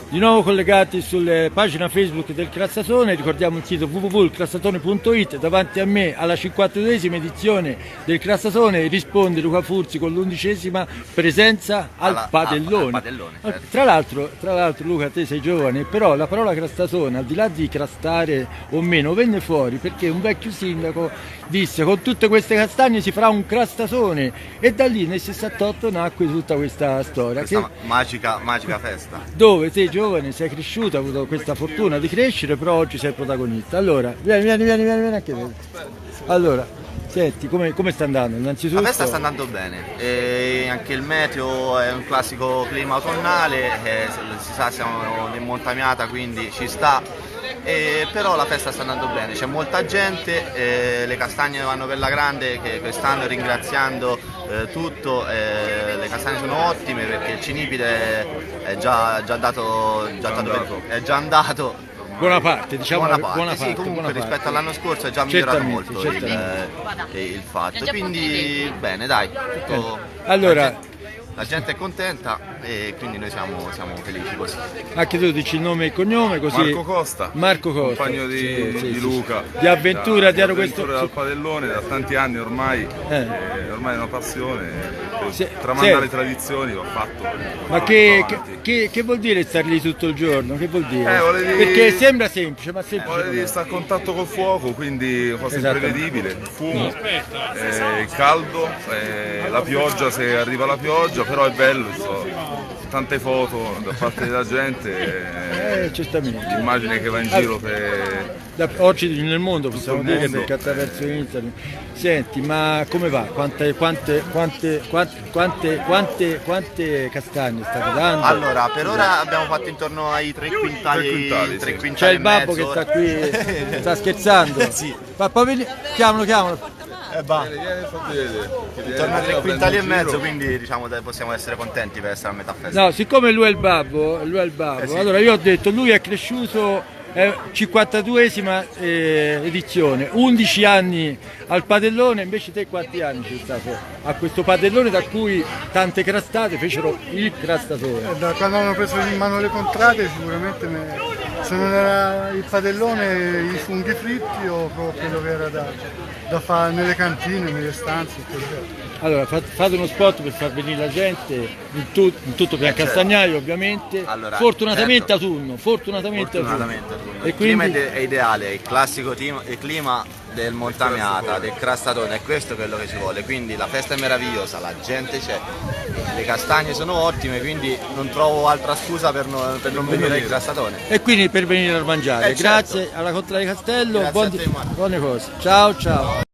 Di nuovo collegati sulla pagina Facebook del Crassatone, ricordiamo il sito www.crassatone.it. Davanti a me alla 52esima edizione del Crassatone risponde Luca Furzi con l'11ª presenza al padellone. Certo. Tra l'altro Luca, te sei giovane, però la parola Crassatone, al di là di crastare o meno, venne fuori perché un vecchio sindaco disse: con tutte queste castagne si farà un Crassatone, e da lì nel 68 nacque tutta questa storia. Questa magica festa. Dove sei giovane, sei cresciuto, hai avuto questa fortuna di crescere, però oggi sei protagonista. Allora, vieni anche te. Allora, senti, come sta andando? Innanzitutto La festa sta andando bene, e anche il meteo è un classico clima autunnale, si sa, siamo in montagna, quindi ci sta. Però la festa sta andando bene, c'è molta gente, le castagne vanno per la grande, che quest'anno, ringraziando tutto, le castagne sono ottime perché il Cinipide è già andato. buona parte, diciamo. Buona parte, sì, comunque rispetto all'anno scorso è già migliorato molto il fatto, quindi bene, dai, tutto, allora la gente è contenta e quindi noi siamo felici così. anche tu dici il nome e il cognome, così. Marco Costa, compagno di Luca, di avventura dietro questo dal padellone da tanti anni ormai, ormai è una passione, tramandare le tradizioni l'ho fatto. Ma che vuol dire stare lì tutto il giorno? Che vuol dire? Perché sembra semplice, ma semplice. Vuole dire stare a contatto col fuoco, quindi una cosa imprevedibile, il fumo, il caldo, la pioggia se arriva la pioggia, però è bello, tante foto da parte della gente, certamente. l'immagine che va in giro oggi nel mondo, possiamo dire, mondo, perché attraverso internet. Senti, ma come va? Quante castagne state dando? Allora, per ora abbiamo fatto intorno ai 3 quintali, 3 quintali. C'è il babbo che sta qui, sta scherzando. Sì. Chiamalo. Intorno a 3 quintali e mezzo, quindi diciamo possiamo essere contenti per essere a metà festa. No, siccome lui è il babbo, sì. allora io ho detto, lui è cresciuto, 52esima edizione, 11 anni al padellone, invece te quanti anni ci stato a questo padellone, da cui tante crastate fecero il Crassatone? Da quando hanno preso in mano le contrade sicuramente se non era il padellone, i funghi fritti o quello che era da fare nelle cantine, nelle stanze. Allora fate uno spot per far venire la gente, in tutto per Castagnaio ovviamente, allora, fortunatamente certo. autunno. E E quindi il clima quindi è ideale, il classico clima del Montamiata, del Crassatone, è questo quello che ci vuole, quindi la festa è meravigliosa, la gente c'è, le castagne sono ottime, quindi non trovo altra scusa per non venire al Crassatone. e quindi per venire a mangiare. Certo. Grazie alla Contrada di Castello, Grazie a te, Marco. buone cose. Ciao.